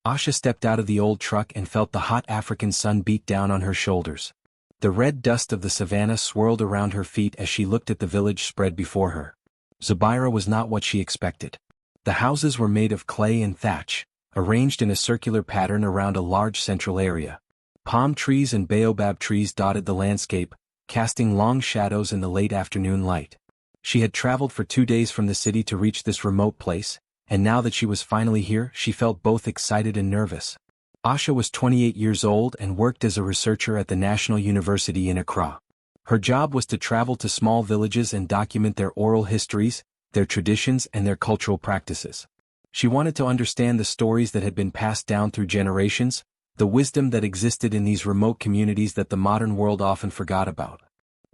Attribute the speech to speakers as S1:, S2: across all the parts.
S1: Asha stepped out of the old truck and felt the hot African sun beat down on her shoulders. The red dust of the savannah swirled around her feet as she looked at the village spread before her. Zubaira was not what she expected. The houses were made of clay and thatch, arranged in a circular pattern around a large central area. Palm trees and baobab trees dotted the landscape, casting long shadows in the late afternoon light. She had traveled for 2 days from the city to reach this remote place, and now that she was finally here, she felt both excited and nervous. Asha was 28 years old and worked as a researcher at the National University in Accra. Her job was to travel to small villages and document their oral histories, their traditions, and their cultural practices. She wanted to understand the stories that had been passed down through generations, the wisdom that existed in these remote communities that the modern world often forgot about.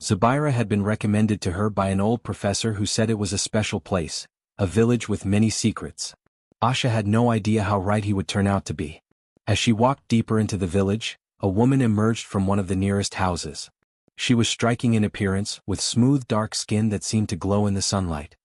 S1: Zubaira had been recommended to her by an old professor who said it was a special place, a village with many secrets. Asha had no idea how right he would turn out to be. As she walked deeper into the village, a woman emerged from one of the nearest houses. She was striking in appearance, with smooth dark skin that seemed to glow in the sunlight.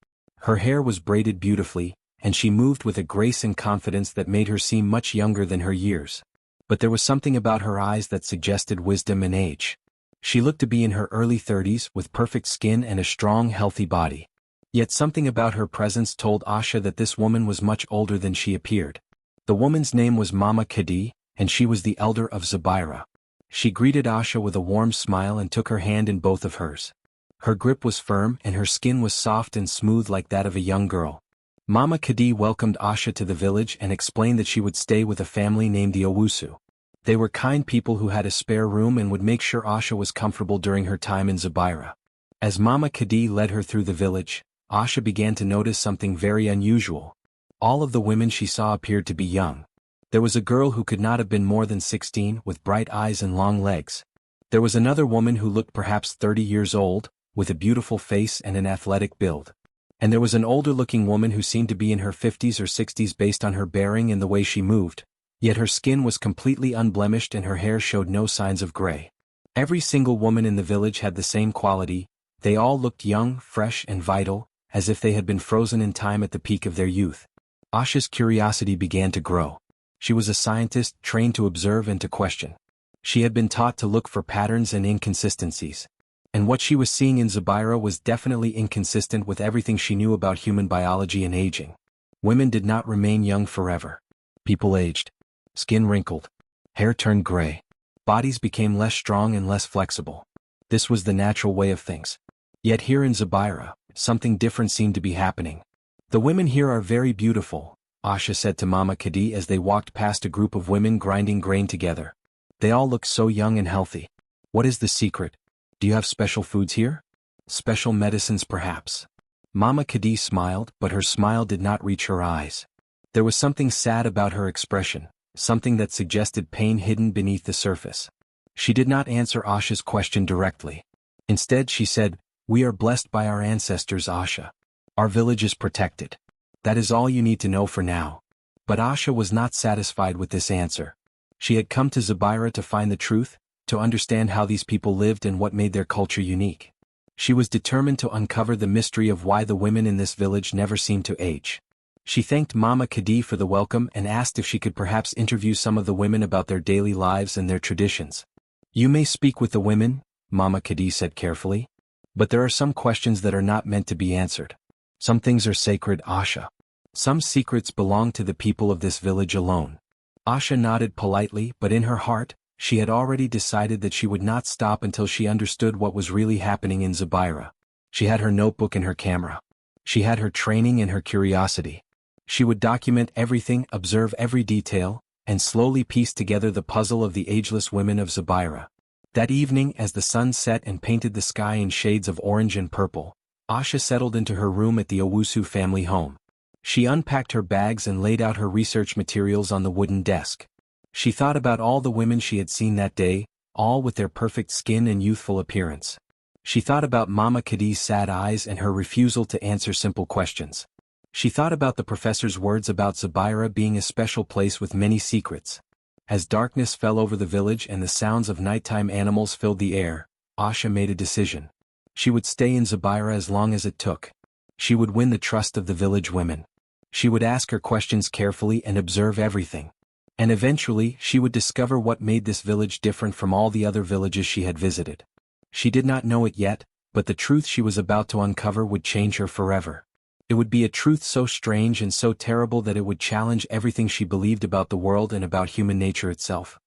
S1: Her hair was braided beautifully, and she moved with a grace and confidence that made her seem much younger than her years. But there was something about her eyes that suggested wisdom and age. She looked to be in her early 30s, with perfect skin and a strong, healthy body. Yet something about her presence told Asha that this woman was much older than she appeared. The woman's name was Mama Kadi, and she was the elder of Zubaira. She greeted Asha with a warm smile and took her hand in both of hers. Her grip was firm and her skin was soft and smooth like that of a young girl. Mama Kadi welcomed Asha to the village and explained that she would stay with a family named the Owusu. They were kind people who had a spare room and would make sure Asha was comfortable during her time in Zubaira. As Mama Kadi led her through the village, Asha began to notice something very unusual. All of the women she saw appeared to be young. There was a girl who could not have been more than 16, with bright eyes and long legs. There was another woman who looked perhaps 30 years old, with a beautiful face and an athletic build. And there was an older-looking woman who seemed to be in her 50s or 60s based on her bearing and the way she moved. Yet her skin was completely unblemished and her hair showed no signs of gray. Every single woman in the village had the same quality. They all looked young, fresh, and vital, as if they had been frozen in time at the peak of their youth. Asha's curiosity began to grow. She was a scientist trained to observe and to question. She had been taught to look for patterns and inconsistencies. And what she was seeing in Zubaira was definitely inconsistent with everything she knew about human biology and aging. Women did not remain young forever. People aged. Skin wrinkled. Hair turned gray. Bodies became less strong and less flexible. This was the natural way of things. Yet here in Zubaira, something different seemed to be happening. "The women here are very beautiful," Asha said to Mama Kadi as they walked past a group of women grinding grain together. "They all look so young and healthy. What is the secret? Do you have special foods here? Special medicines perhaps?" Mama Kadi smiled, but her smile did not reach her eyes. There was something sad about her expression, something that suggested pain hidden beneath the surface. She did not answer Asha's question directly. Instead she said, "We are blessed by our ancestors, Asha. Our village is protected. That is all you need to know for now." But Asha was not satisfied with this answer. She had come to Zubaira to find the truth, to understand how these people lived and what made their culture unique. She was determined to uncover the mystery of why the women in this village never seemed to age. She thanked Mama Kadi for the welcome and asked if she could perhaps interview some of the women about their daily lives and their traditions. "You may speak with the women," Mama Kadi said carefully. "But there are some questions that are not meant to be answered. Some things are sacred, Asha. Some secrets belong to the people of this village alone." Asha nodded politely, but in her heart, she had already decided that she would not stop until she understood what was really happening in Zubaira. She had her notebook and her camera. She had her training and her curiosity. She would document everything, observe every detail, and slowly piece together the puzzle of the ageless women of Zubaira. That evening, as the sun set and painted the sky in shades of orange and purple, Asha settled into her room at the Owusu family home. She unpacked her bags and laid out her research materials on the wooden desk. She thought about all the women she had seen that day, all with their perfect skin and youthful appearance. She thought about Mama Kadi's sad eyes and her refusal to answer simple questions. She thought about the professor's words about Zubaira being a special place with many secrets. As darkness fell over the village and the sounds of nighttime animals filled the air, Asha made a decision. She would stay in Zubaira as long as it took. She would win the trust of the village women. She would ask her questions carefully and observe everything. And eventually, she would discover what made this village different from all the other villages she had visited. She did not know it yet, but the truth she was about to uncover would change her forever. It would be a truth so strange and so terrible that it would challenge everything she believed about the world and about human nature itself.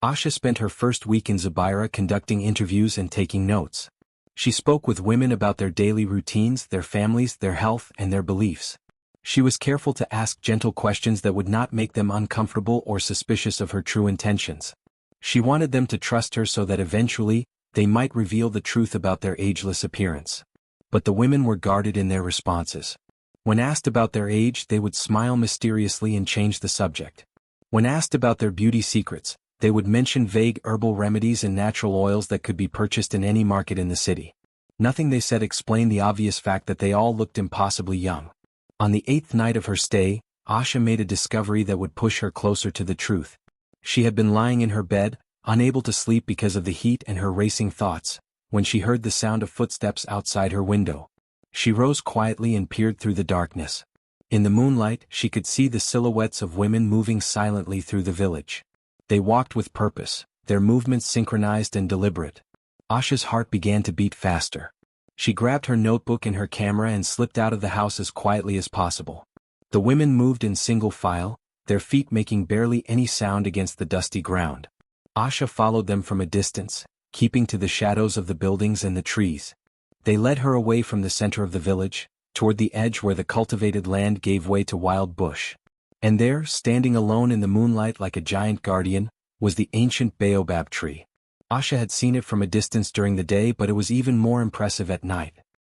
S1: Asha spent her first week in Zubaira conducting interviews and taking notes. She spoke with women about their daily routines, their families, their health, and their beliefs. She was careful to ask gentle questions that would not make them uncomfortable or suspicious of her true intentions. She wanted them to trust her so that eventually, they might reveal the truth about their ageless appearance. But the women were guarded in their responses. When asked about their age, they would smile mysteriously and change the subject. When asked about their beauty secrets, they would mention vague herbal remedies and natural oils that could be purchased in any market in the city. Nothing they said explained the obvious fact that they all looked impossibly young. On the 8th night of her stay, Asha made a discovery that would push her closer to the truth. She had been lying in her bed, unable to sleep because of the heat and her racing thoughts, when she heard the sound of footsteps outside her window. She rose quietly and peered through the darkness. In the moonlight, she could see the silhouettes of women moving silently through the village. They walked with purpose, their movements synchronized and deliberate. Asha's heart began to beat faster. She grabbed her notebook and her camera and slipped out of the house as quietly as possible. The women moved in single file, their feet making barely any sound against the dusty ground. Asha followed them from a distance, keeping to the shadows of the buildings and the trees. They led her away from the center of the village, toward the edge where the cultivated land gave way to wild bush. And there, standing alone in the moonlight like a giant guardian, was the ancient baobab tree. Asha had seen it from a distance during the day, but it was even more impressive at night.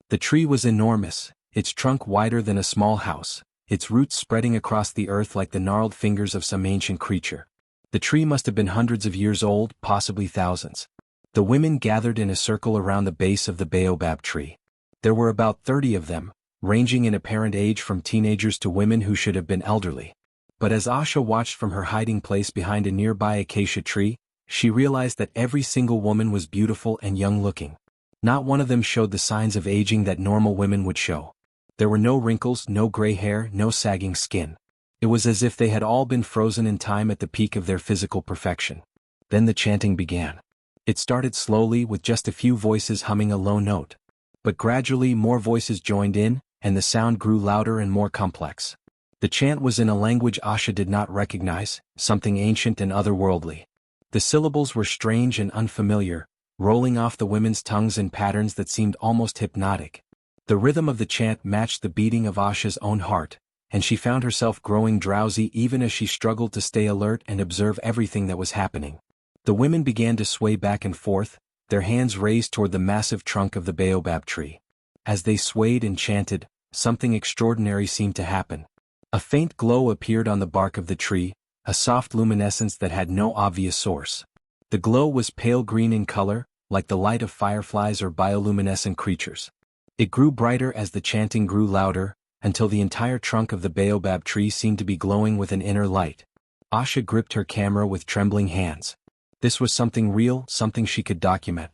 S1: The tree was enormous, its trunk wider than a small house, its roots spreading across the earth like the gnarled fingers of some ancient creature. The tree must have been hundreds of years old, possibly thousands. The women gathered in a circle around the base of the baobab tree. There were about 30 of them, ranging in apparent age from teenagers to women who should have been elderly. But as Asha watched from her hiding place behind a nearby acacia tree, she realized that every single woman was beautiful and young-looking. Not one of them showed the signs of aging that normal women would show. There were no wrinkles, no gray hair, no sagging skin. It was as if they had all been frozen in time at the peak of their physical perfection. Then the chanting began. It started slowly with just a few voices humming a low note. But gradually more voices joined in, and the sound grew louder and more complex. The chant was in a language Asha did not recognize, something ancient and otherworldly. The syllables were strange and unfamiliar, rolling off the women's tongues in patterns that seemed almost hypnotic. The rhythm of the chant matched the beating of Asha's own heart, and she found herself growing drowsy even as she struggled to stay alert and observe everything that was happening. The women began to sway back and forth, their hands raised toward the massive trunk of the baobab tree. As they swayed and chanted, something extraordinary seemed to happen. A faint glow appeared on the bark of the tree, a soft luminescence that had no obvious source. The glow was pale green in color, like the light of fireflies or bioluminescent creatures. It grew brighter as the chanting grew louder, until the entire trunk of the baobab tree seemed to be glowing with an inner light. Asha gripped her camera with trembling hands. This was something real, something she could document.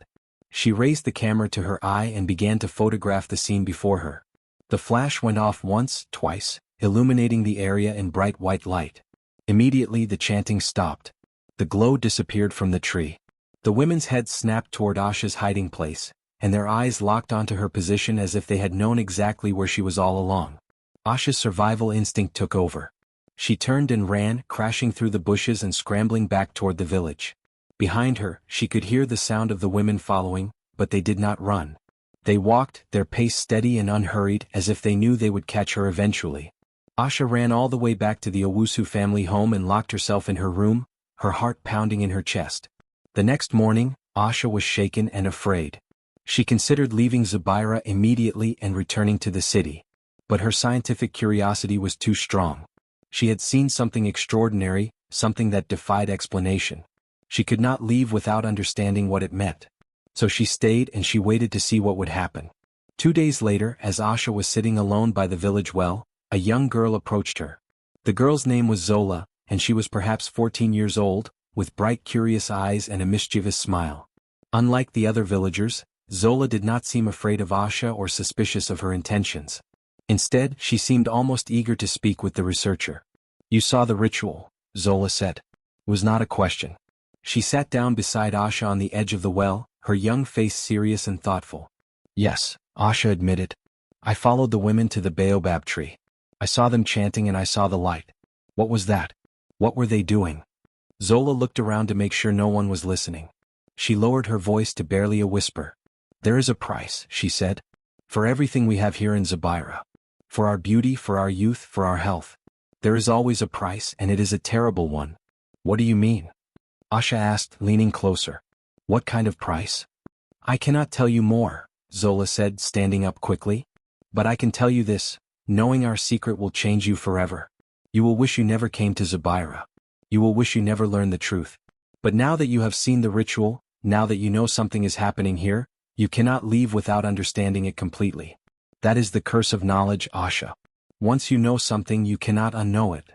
S1: She raised the camera to her eye and began to photograph the scene before her. The flash went off once, twice, illuminating the area in bright white light. Immediately the chanting stopped. The glow disappeared from the tree. The women's heads snapped toward Asha's hiding place, and their eyes locked onto her position as if they had known exactly where she was all along. Asha's survival instinct took over. She turned and ran, crashing through the bushes and scrambling back toward the village. Behind her, she could hear the sound of the women following, but they did not run. They walked, their pace steady and unhurried, as if they knew they would catch her eventually. Asha ran all the way back to the Owusu family home and locked herself in her room, her heart pounding in her chest. The next morning, Asha was shaken and afraid. She considered leaving Zubaira immediately and returning to the city. But her scientific curiosity was too strong. She had seen something extraordinary, something that defied explanation. She could not leave without understanding what it meant. So she stayed and she waited to see what would happen. 2 days later, as Asha was sitting alone by the village well, a young girl approached her. The girl's name was Zola, and she was perhaps 14 years old, with bright curious eyes and a mischievous smile. Unlike the other villagers, Zola did not seem afraid of Asha or suspicious of her intentions. Instead, she seemed almost eager to speak with the researcher. "You saw the ritual," Zola said. It was not a question. She sat down beside Asha on the edge of the well, her young face serious and thoughtful. Yes, Asha admitted. I followed the women to the baobab tree. I saw them chanting and I saw the light. What was that? What were they doing? Zola looked around to make sure no one was listening. She lowered her voice to barely a whisper. There is a price, she said. For everything we have here in Zabira. For our beauty, for our youth, for our health. There is always a price, and it is a terrible one. What do you mean? Asha asked, leaning closer. What kind of price? I cannot tell you more, Zola said, standing up quickly. But I can tell you this, knowing our secret will change you forever. You will wish you never came to Zabira. You will wish you never learned the truth. But now that you have seen the ritual, now that you know something is happening here, you cannot leave without understanding it completely. That is the curse of knowledge, Asha. Once you know something, you cannot unknow it.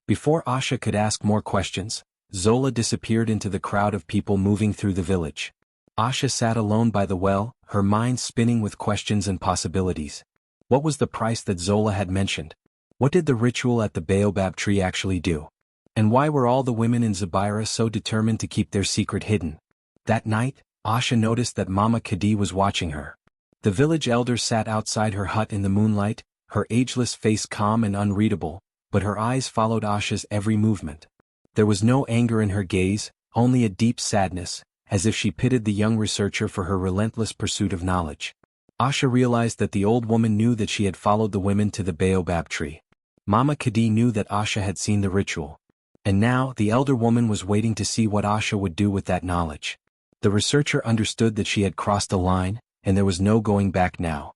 S1: Before Asha could ask more questions, Zola disappeared into the crowd of people moving through the village. Asha sat alone by the well, her mind spinning with questions and possibilities. What was the price that Zola had mentioned? What did the ritual at the baobab tree actually do? And why were all the women in Zabira so determined to keep their secret hidden? That night, Asha noticed that Mama Kadi was watching her. The village elder sat outside her hut in the moonlight, her ageless face calm and unreadable, but her eyes followed Asha's every movement. There was no anger in her gaze, only a deep sadness, as if she pitied the young researcher for her relentless pursuit of knowledge. Asha realized that the old woman knew that she had followed the women to the baobab tree. Mama Kadi knew that Asha had seen the ritual. And now, the elder woman was waiting to see what Asha would do with that knowledge. The researcher understood that she had crossed a line, and there was no going back now.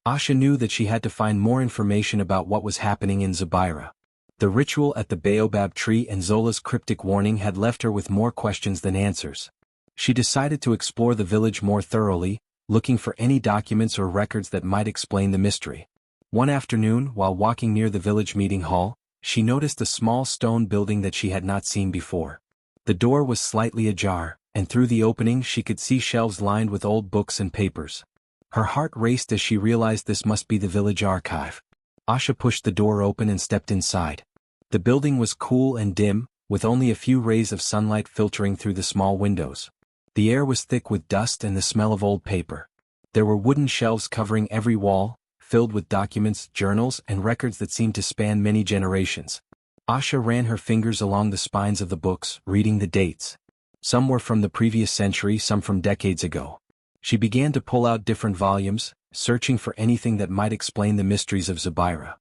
S1: Asha knew that she had to find more information about what was happening in Zabira. The ritual at the baobab tree and Zola's cryptic warning had left her with more questions than answers. She decided to explore the village more thoroughly, looking for any documents or records that might explain the mystery. One afternoon, while walking near the village meeting hall, she noticed a small stone building that she had not seen before. The door was slightly ajar, and through the opening she could see shelves lined with old books and papers. Her heart raced as she realized this must be the village archive. Asha pushed the door open and stepped inside. The building was cool and dim, with only a few rays of sunlight filtering through the small windows. The air was thick with dust and the smell of old paper. There were wooden shelves covering every wall, filled with documents, journals, and records that seemed to span many generations. Asha ran her fingers along the spines of the books, reading the dates. Some were from the previous century, some from decades ago. She began to pull out different volumes, searching for anything that might explain the mysteries of Zabira.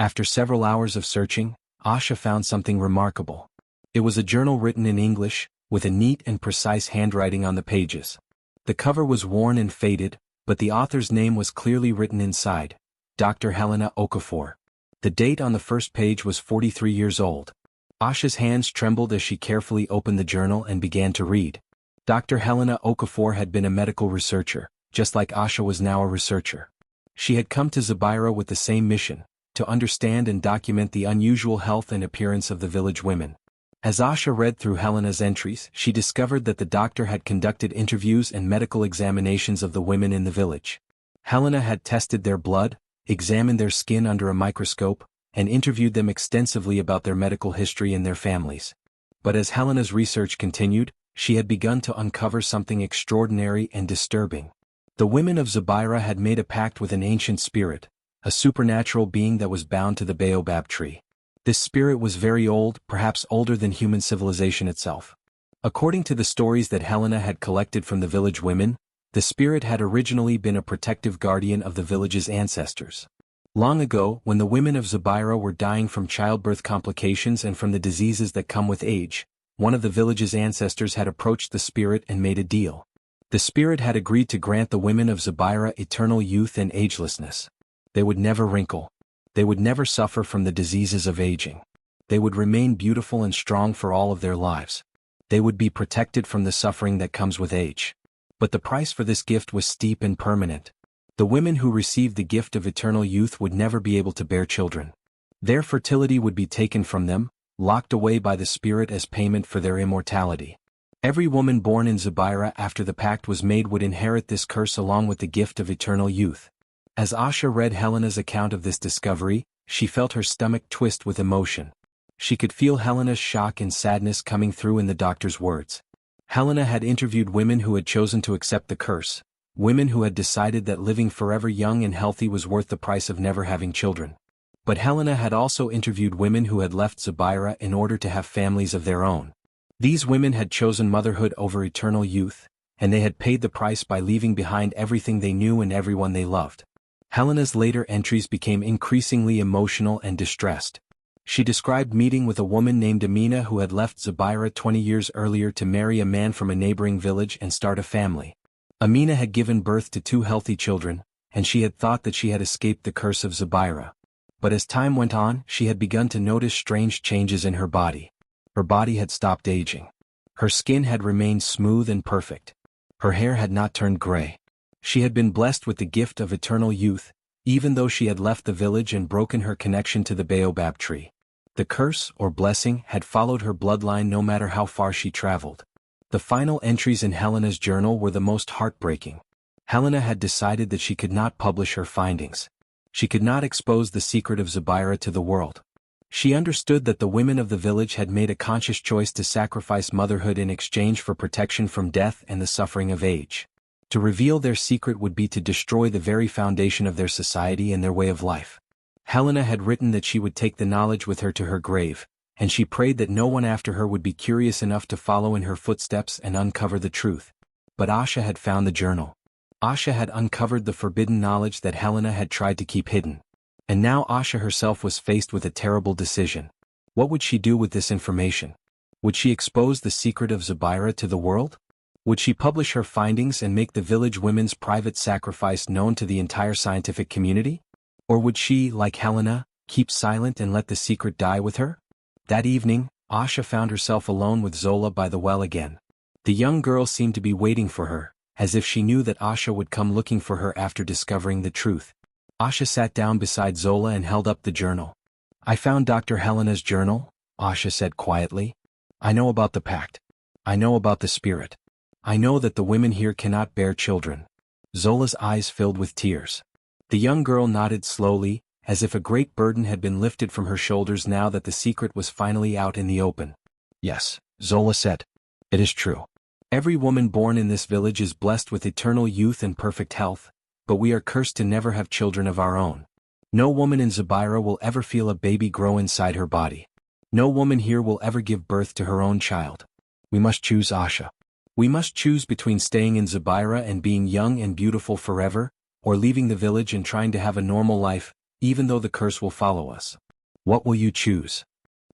S1: After several hours of searching, Asha found something remarkable. It was a journal written in English, with a neat and precise handwriting on the pages. The cover was worn and faded, but the author's name was clearly written inside, Dr. Helena Okafor. The date on the first page was 43 years old. Asha's hands trembled as she carefully opened the journal and began to read. Dr. Helena Okafor had been a medical researcher, just like Asha was now a researcher. She had come to Zabira with the same mission, to understand and document the unusual health and appearance of the village women. As Asha read through Helena's entries, she discovered that the doctor had conducted interviews and medical examinations of the women in the village. Helena had tested their blood, examined their skin under a microscope, and interviewed them extensively about their medical history and their families. But as Helena's research continued, she had begun to uncover something extraordinary and disturbing. The women of Zabira had made a pact with an ancient spirit, a supernatural being that was bound to the baobab tree. This spirit was very old, perhaps older than human civilization itself. According to the stories that Helena had collected from the village women, the spirit had originally been a protective guardian of the village's ancestors. Long ago, when the women of Zabira were dying from childbirth complications and from the diseases that come with age, one of the village's ancestors had approached the spirit and made a deal. The spirit had agreed to grant the women of Zabira eternal youth and agelessness. They would never wrinkle. They would never suffer from the diseases of aging. They would remain beautiful and strong for all of their lives. They would be protected from the suffering that comes with age. But the price for this gift was steep and permanent. The women who received the gift of eternal youth would never be able to bear children. Their fertility would be taken from them, locked away by the spirit as payment for their immortality. Every woman born in Zabira after the pact was made would inherit this curse along with the gift of eternal youth. As Asha read Helena's account of this discovery, she felt her stomach twist with emotion. She could feel Helena's shock and sadness coming through in the doctor's words. Helena had interviewed women who had chosen to accept the curse, women who had decided that living forever young and healthy was worth the price of never having children. But Helena had also interviewed women who had left Zubira in order to have families of their own. These women had chosen motherhood over eternal youth, and they had paid the price by leaving behind everything they knew and everyone they loved. Helena's later entries became increasingly emotional and distressed. She described meeting with a woman named Amina who had left Zubira 20 years earlier to marry a man from a neighboring village and start a family. Amina had given birth to 2 healthy children, and she had thought that she had escaped the curse of Zubira. But as time went on, she had begun to notice strange changes in her body. Her body had stopped aging. Her skin had remained smooth and perfect. Her hair had not turned gray. She had been blessed with the gift of eternal youth, even though she had left the village and broken her connection to the baobab tree. The curse, or blessing, had followed her bloodline no matter how far she traveled. The final entries in Helena's journal were the most heartbreaking. Helena had decided that she could not publish her findings. She could not expose the secret of Zubira to the world. She understood that the women of the village had made a conscious choice to sacrifice motherhood in exchange for protection from death and the suffering of age. To reveal their secret would be to destroy the very foundation of their society and their way of life. Helena had written that she would take the knowledge with her to her grave, and she prayed that no one after her would be curious enough to follow in her footsteps and uncover the truth. But Asha had found the journal. Asha had uncovered the forbidden knowledge that Helena had tried to keep hidden. And now Asha herself was faced with a terrible decision. What would she do with this information? Would she expose the secret of Zubira to the world? Would she publish her findings and make the village women's private sacrifice known to the entire scientific community? Or would she, like Helena, keep silent and let the secret die with her? That evening, Asha found herself alone with Zola by the well again. The young girl seemed to be waiting for her, as if she knew that Asha would come looking for her after discovering the truth. Asha sat down beside Zola and held up the journal. "I found Dr. Helena's journal," Asha said quietly. "I know about the pact. I know about the spirit. I know that the women here cannot bear children." Zola's eyes filled with tears. The young girl nodded slowly, as if a great burden had been lifted from her shoulders now that the secret was finally out in the open. "Yes," Zola said. "It is true. Every woman born in this village is blessed with eternal youth and perfect health, but we are cursed to never have children of our own. No woman in Zubira will ever feel a baby grow inside her body. No woman here will ever give birth to her own child. We must choose, Asha. We must choose between staying in Zubira and being young and beautiful forever, or leaving the village and trying to have a normal life, even though the curse will follow us. What will you choose?"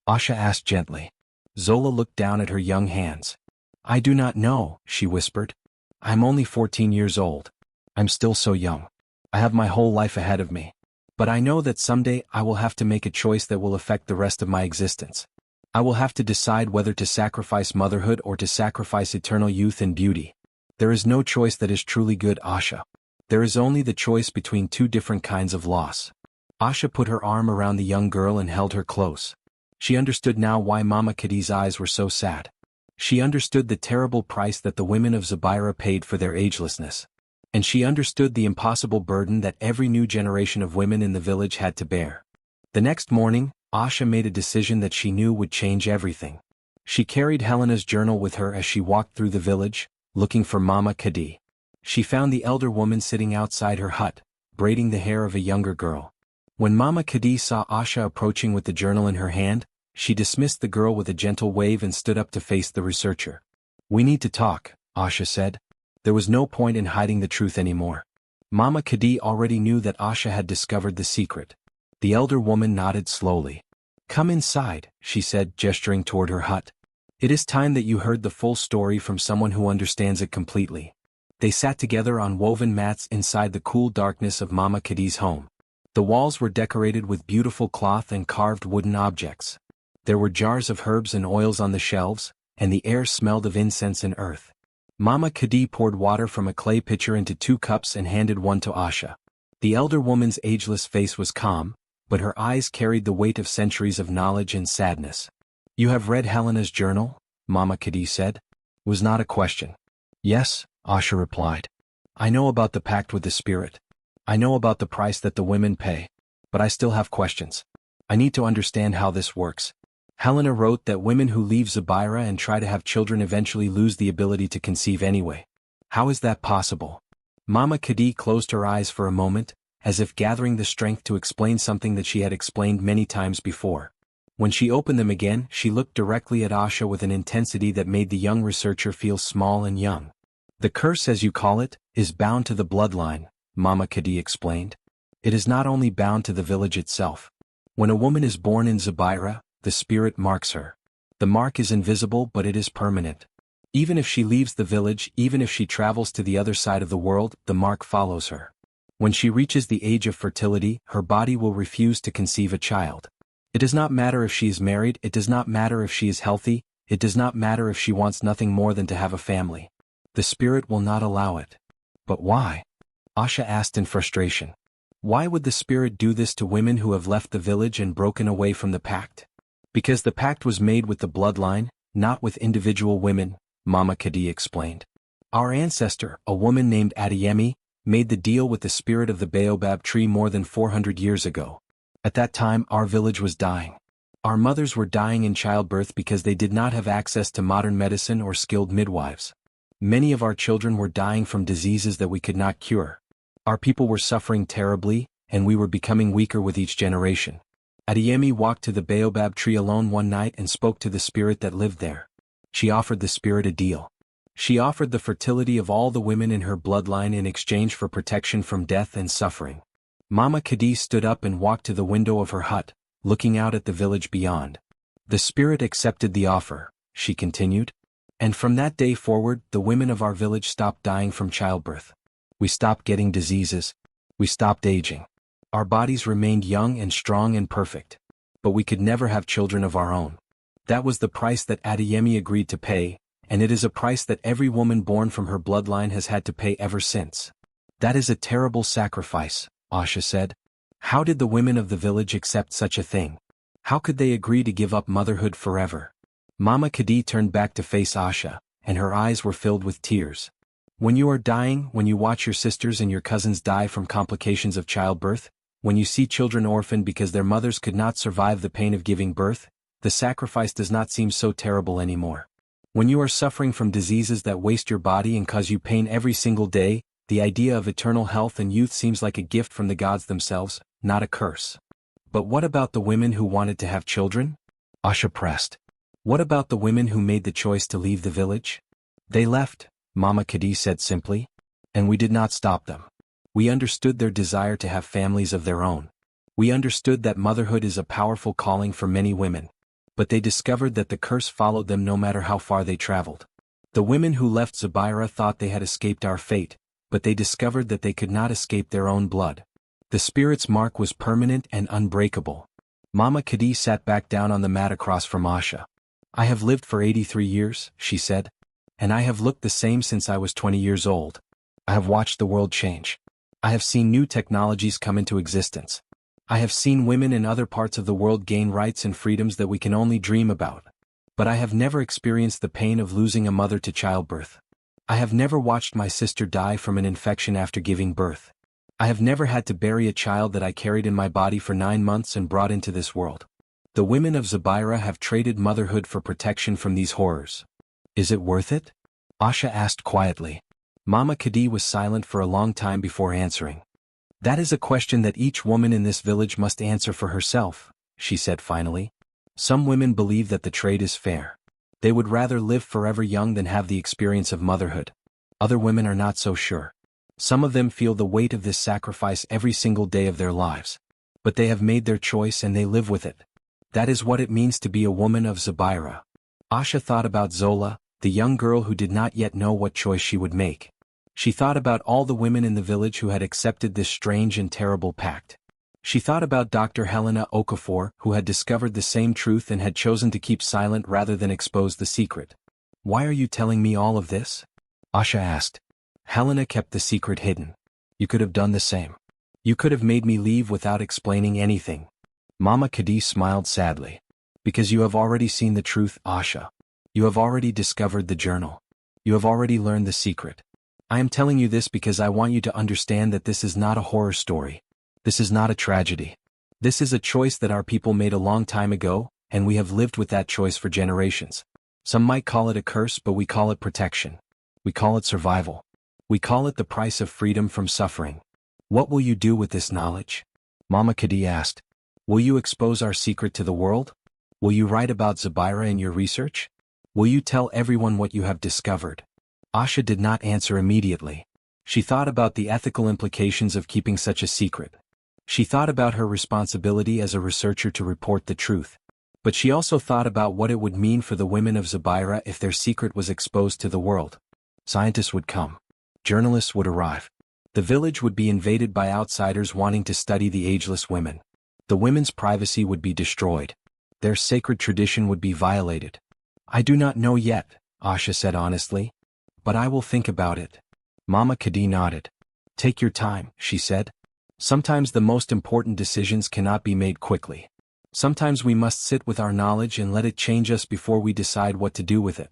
S1: Asha asked gently. Zola looked down at her young hands. "I do not know," she whispered. "I'm only 14 years old. I'm still so young. I have my whole life ahead of me. But I know that someday I will have to make a choice that will affect the rest of my existence. I will have to decide whether to sacrifice motherhood or to sacrifice eternal youth and beauty. There is no choice that is truly good, Asha. There is only the choice between 2 different kinds of loss." Asha put her arm around the young girl and held her close. She understood now why Mama Kadi's eyes were so sad. She understood the terrible price that the women of Zubira paid for their agelessness. And she understood the impossible burden that every new generation of women in the village had to bear. The next morning, Asha made a decision that she knew would change everything. She carried Helena's journal with her as she walked through the village, looking for Mama Kadi. She found the elder woman sitting outside her hut, braiding the hair of a younger girl. When Mama Kadi saw Asha approaching with the journal in her hand, she dismissed the girl with a gentle wave and stood up to face the researcher. "We need to talk," Asha said. There was no point in hiding the truth anymore. Mama Kadi already knew that Asha had discovered the secret. The elder woman nodded slowly. "Come inside," she said, gesturing toward her hut. "It is time that you heard the full story from someone who understands it completely." They sat together on woven mats inside the cool darkness of Mama Kadi's home. The walls were decorated with beautiful cloth and carved wooden objects. There were jars of herbs and oils on the shelves, and the air smelled of incense and earth. Mama Kadi poured water from a clay pitcher into 2 cups and handed one to Asha. The elder woman's ageless face was calm, but her eyes carried the weight of centuries of knowledge and sadness. "You have read Helena's journal?" Mama Kadi said. It was not a question. "Yes," Asha replied. "I know about the pact with the spirit. I know about the price that the women pay. But I still have questions. I need to understand how this works. Helena wrote that women who leave Zubaira and try to have children eventually lose the ability to conceive anyway. How is that possible? Mama Khadi closed her eyes for a moment, as if gathering the strength to explain something that she had explained many times before. When she opened them again, she looked directly at Asha with an intensity that made the young researcher feel small and young. The curse, as you call it, is bound to the bloodline, Mama Khadi explained. It is not only bound to the village itself. When a woman is born in Zubaira, the spirit marks her. The mark is invisible, but it is permanent. Even if she leaves the village, even if she travels to the other side of the world, the mark follows her. When she reaches the age of fertility, her body will refuse to conceive a child. It does not matter if she is married, it does not matter if she is healthy, it does not matter if she wants nothing more than to have a family. The spirit will not allow it. But why? Asha asked in frustration. Why would the spirit do this to women who have left the village and broken away from the pact? Because the pact was made with the bloodline, not with individual women, Mama Khadi explained. Our ancestor, a woman named Adeyemi, made the deal with the spirit of the baobab tree more than 400 years ago. At that time, our village was dying. Our mothers were dying in childbirth because they did not have access to modern medicine or skilled midwives. Many of our children were dying from diseases that we could not cure. Our people were suffering terribly, and we were becoming weaker with each generation. Adeyemi walked to the baobab tree alone one night and spoke to the spirit that lived there. She offered the spirit a deal. She offered the fertility of all the women in her bloodline in exchange for protection from death and suffering. Mama Khadi stood up and walked to the window of her hut, looking out at the village beyond. The spirit accepted the offer, she continued. And from that day forward, the women of our village stopped dying from childbirth. We stopped getting diseases. We stopped aging. Our bodies remained young and strong and perfect. But we could never have children of our own. That was the price that Adeyemi agreed to pay, and it is a price that every woman born from her bloodline has had to pay ever since. That is a terrible sacrifice, Asha said. How did the women of the village accept such a thing? How could they agree to give up motherhood forever? Mama Khadi turned back to face Asha, and her eyes were filled with tears. When you are dying, when you watch your sisters and your cousins die from complications of childbirth, when you see children orphaned because their mothers could not survive the pain of giving birth, the sacrifice does not seem so terrible anymore. When you are suffering from diseases that waste your body and cause you pain every single day, the idea of eternal health and youth seems like a gift from the gods themselves, not a curse. But what about the women who wanted to have children? Asha pressed. What about the women who made the choice to leave the village? They left, Mama Khadi said simply. And we did not stop them. We understood their desire to have families of their own. We understood that motherhood is a powerful calling for many women. But they discovered that the curse followed them no matter how far they traveled. The women who left Zubaira thought they had escaped our fate, but they discovered that they could not escape their own blood. The spirit's mark was permanent and unbreakable. Mama Khadi sat back down on the mat across from Asha. I have lived for 83 years, she said. And I have looked the same since I was 20 years old. I have watched the world change. I have seen new technologies come into existence. I have seen women in other parts of the world gain rights and freedoms that we can only dream about. But I have never experienced the pain of losing a mother to childbirth. I have never watched my sister die from an infection after giving birth. I have never had to bury a child that I carried in my body for 9 months and brought into this world. The women of Zubaira have traded motherhood for protection from these horrors. Is it worth it? Asha asked quietly. Mama Khadi was silent for a long time before answering. That is a question that each woman in this village must answer for herself, she said finally. Some women believe that the trade is fair. They would rather live forever young than have the experience of motherhood. Other women are not so sure. Some of them feel the weight of this sacrifice every single day of their lives. But they have made their choice and they live with it. That is what it means to be a woman of Zubaira. Asha thought about Zola, the young girl who did not yet know what choice she would make. She thought about all the women in the village who had accepted this strange and terrible pact. She thought about Dr. Helena Okafor, who had discovered the same truth and had chosen to keep silent rather than expose the secret. Why are you telling me all of this? Asha asked. Helena kept the secret hidden. You could have done the same. You could have made me leave without explaining anything. Mama Khadi smiled sadly. Because you have already seen the truth, Asha. You have already discovered the journal. You have already learned the secret. I am telling you this because I want you to understand that this is not a horror story. This is not a tragedy. This is a choice that our people made a long time ago, and we have lived with that choice for generations. Some might call it a curse, but we call it protection. We call it survival. We call it the price of freedom from suffering. What will you do with this knowledge? Mama Khadi asked. Will you expose our secret to the world? Will you write about Zubaira in your research? Will you tell everyone what you have discovered? Asha did not answer immediately. She thought about the ethical implications of keeping such a secret. She thought about her responsibility as a researcher to report the truth. But she also thought about what it would mean for the women of Zubaira if their secret was exposed to the world. Scientists would come. Journalists would arrive. The village would be invaded by outsiders wanting to study the ageless women. The women's privacy would be destroyed. Their sacred tradition would be violated. I do not know yet, Asha said honestly. But I will think about it. Mama Khadi nodded. Take your time, she said. Sometimes the most important decisions cannot be made quickly. Sometimes we must sit with our knowledge and let it change us before we decide what to do with it.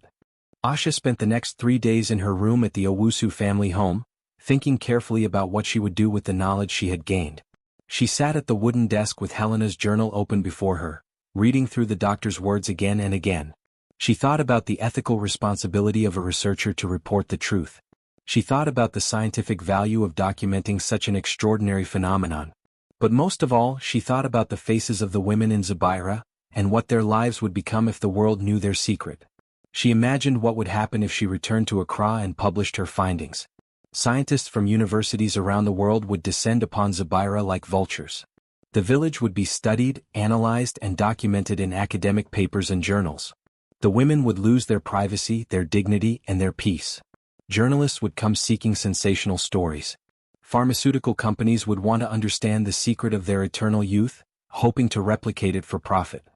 S1: Asha spent the next 3 days in her room at the Owusu family home, thinking carefully about what she would do with the knowledge she had gained. She sat at the wooden desk with Helena's journal open before her, reading through the doctor's words again and again. She thought about the ethical responsibility of a researcher to report the truth. She thought about the scientific value of documenting such an extraordinary phenomenon. But most of all, she thought about the faces of the women in Zubaira, and what their lives would become if the world knew their secret. She imagined what would happen if she returned to Accra and published her findings. Scientists from universities around the world would descend upon Zubaira like vultures. The village would be studied, analyzed, and documented in academic papers and journals. The women would lose their privacy, their dignity, and their peace. Journalists would come seeking sensational stories. Pharmaceutical companies would want to understand the secret of their eternal youth, hoping to replicate it for profit.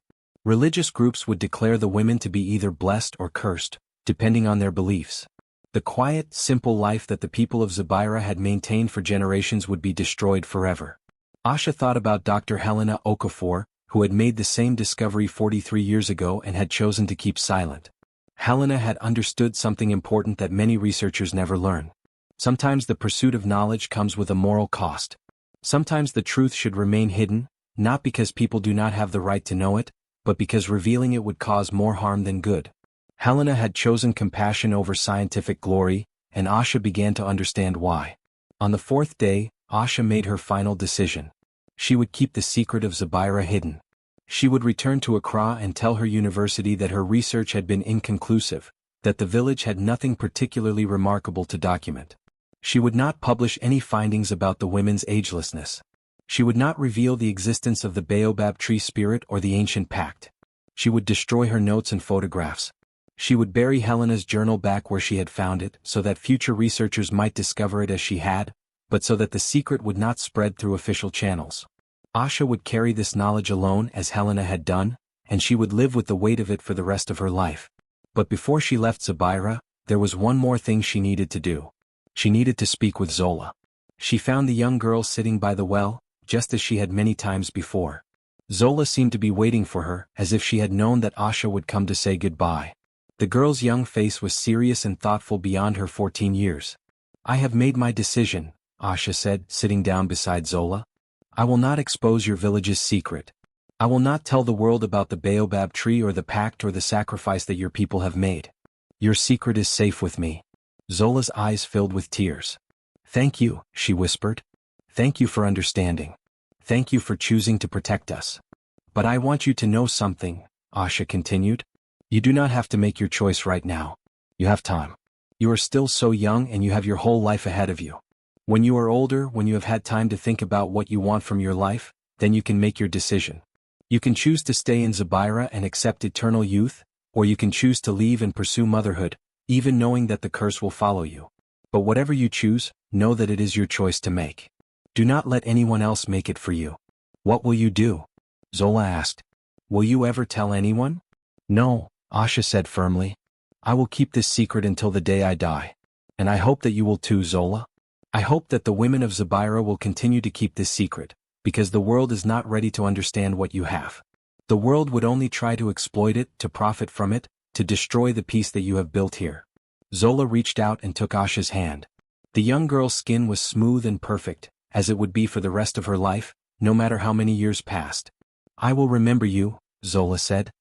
S1: Religious groups would declare the women to be either blessed or cursed, depending on their beliefs. The quiet, simple life that the people of Zubaira had maintained for generations would be destroyed forever. Asha thought about Dr. Helena Okafor, who had made the same discovery 43 years ago and had chosen to keep silent. Helena had understood something important that many researchers never learn. Sometimes the pursuit of knowledge comes with a moral cost. Sometimes the truth should remain hidden, not because people do not have the right to know it, but because revealing it would cause more harm than good. Helena had chosen compassion over scientific glory, and Asha began to understand why. On the 4th day, Asha made her final decision. She would keep the secret of Zubaira hidden. She would return to Accra and tell her university that her research had been inconclusive, that the village had nothing particularly remarkable to document. She would not publish any findings about the women's agelessness. She would not reveal the existence of the baobab tree spirit or the ancient pact. She would destroy her notes and photographs. She would bury Helena's journal back where she had found it so that future researchers might discover it as she had, but so that the secret would not spread through official channels. Asha would carry this knowledge alone as Helena had done, and she would live with the weight of it for the rest of her life. But before she left Zubaira, there was one more thing she needed to do. She needed to speak with Zola. She found the young girl sitting by the well, just as she had many times before. Zola seemed to be waiting for her, as if she had known that Asha would come to say goodbye. The girl's young face was serious and thoughtful beyond her 14 years. I have made my decision, Asha said, sitting down beside Zola. I will not expose your village's secret. I will not tell the world about the baobab tree or the pact or the sacrifice that your people have made. Your secret is safe with me. Zola's eyes filled with tears. Thank you, she whispered. Thank you for understanding. Thank you for choosing to protect us. But I want you to know something, Asha continued. You do not have to make your choice right now. You have time. You are still so young and you have your whole life ahead of you. When you are older, when you have had time to think about what you want from your life, then you can make your decision. You can choose to stay in Zubaira and accept eternal youth, or you can choose to leave and pursue motherhood, even knowing that the curse will follow you. But whatever you choose, know that it is your choice to make. Do not let anyone else make it for you. What will you do? Zola asked. Will you ever tell anyone? No, Asha said firmly. I will keep this secret until the day I die. And I hope that you will too, Zola. I hope that the women of Zubaira will continue to keep this secret, because the world is not ready to understand what you have. The world would only try to exploit it, to profit from it, to destroy the peace that you have built here. Zola reached out and took Asha's hand. The young girl's skin was smooth and perfect, as it would be for the rest of her life, no matter how many years passed. I will remember you, Zola said.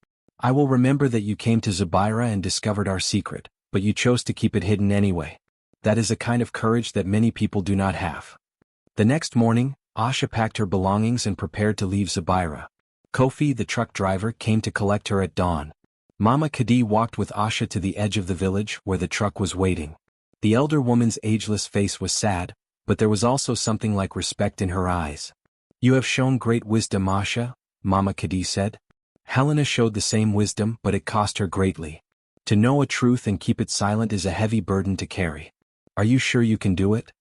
S1: I will remember that you came to Zubaira and discovered our secret, but you chose to keep it hidden anyway. That is a kind of courage that many people do not have. The next morning, Asha packed her belongings and prepared to leave Zubaira. Kofi, the truck driver, came to collect her at dawn. Mama Khadi walked with Asha to the edge of the village where the truck was waiting. The elder woman's ageless face was sad, but there was also something like respect in her eyes. You have shown great wisdom, Asha, Mama Khadi said. Helena showed the same wisdom, but it cost her greatly. To know a truth and keep it silent is a heavy burden to carry. Are you sure you can do it?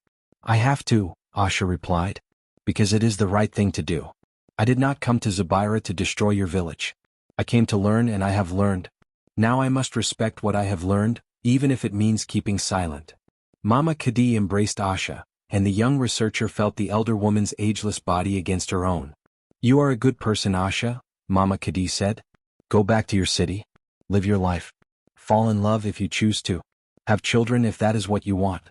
S1: I have to, Asha replied. Because it is the right thing to do. I did not come to Zubaira to destroy your village. I came to learn and I have learned. Now I must respect what I have learned, even if it means keeping silent. Mama Khadi embraced Asha, and the young researcher felt the elder woman's ageless body against her own. You are a good person, Asha, Mama Khadi said. Go back to your city. Live your life. Fall in love if you choose to. Have children if that is what you want.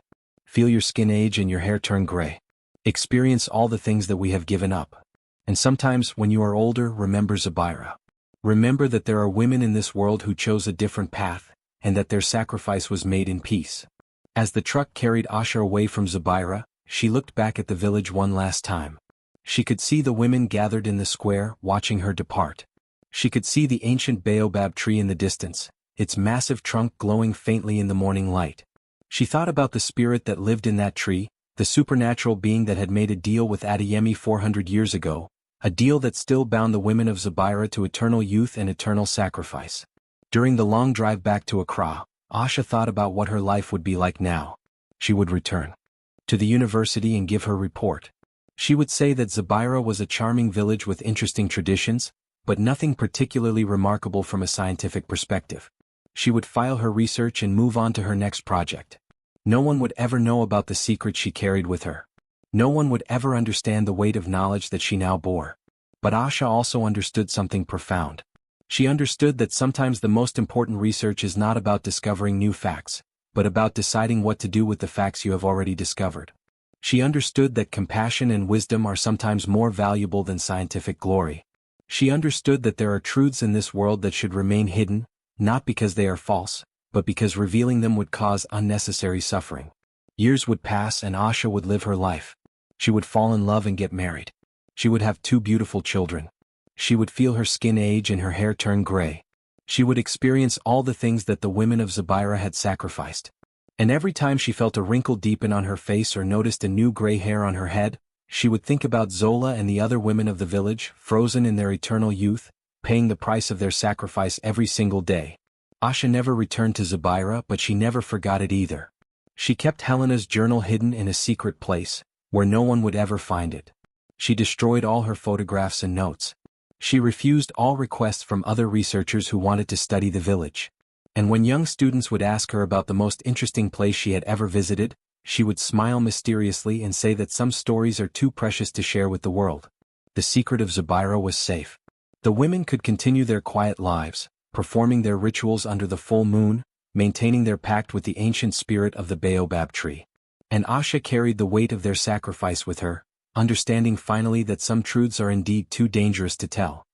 S1: Feel your skin age and your hair turn gray. Experience all the things that we have given up. And sometimes, when you are older, remember Zubaira. Remember that there are women in this world who chose a different path, and that their sacrifice was made in peace. As the truck carried Asha away from Zubaira, she looked back at the village one last time. She could see the women gathered in the square, watching her depart. She could see the ancient baobab tree in the distance, its massive trunk glowing faintly in the morning light. She thought about the spirit that lived in that tree, the supernatural being that had made a deal with Adeyemi 400 years ago, a deal that still bound the women of Zubaira to eternal youth and eternal sacrifice. During the long drive back to Accra, Asha thought about what her life would be like now. She would return to the university and give her report. She would say that Zubaira was a charming village with interesting traditions, but nothing particularly remarkable from a scientific perspective. She would file her research and move on to her next project. No one would ever know about the secret she carried with her. No one would ever understand the weight of knowledge that she now bore. But Asha also understood something profound. She understood that sometimes the most important research is not about discovering new facts, but about deciding what to do with the facts you have already discovered. She understood that compassion and wisdom are sometimes more valuable than scientific glory. She understood that there are truths in this world that should remain hidden, not because they are false, but because revealing them would cause unnecessary suffering. Years would pass and Asha would live her life. She would fall in love and get married. She would have 2 beautiful children. She would feel her skin age and her hair turn gray. She would experience all the things that the women of Zubaira had sacrificed. And every time she felt a wrinkle deepen on her face or noticed a new gray hair on her head, she would think about Zola and the other women of the village, frozen in their eternal youth, paying the price of their sacrifice every single day. Asha never returned to Zubaira, but she never forgot it either. She kept Helena's journal hidden in a secret place, where no one would ever find it. She destroyed all her photographs and notes. She refused all requests from other researchers who wanted to study the village. And when young students would ask her about the most interesting place she had ever visited, she would smile mysteriously and say that some stories are too precious to share with the world. The secret of Zubaira was safe. The women could continue their quiet lives, performing their rituals under the full moon, maintaining their pact with the ancient spirit of the baobab tree. And Asha carried the weight of their sacrifice with her, understanding finally that some truths are indeed too dangerous to tell.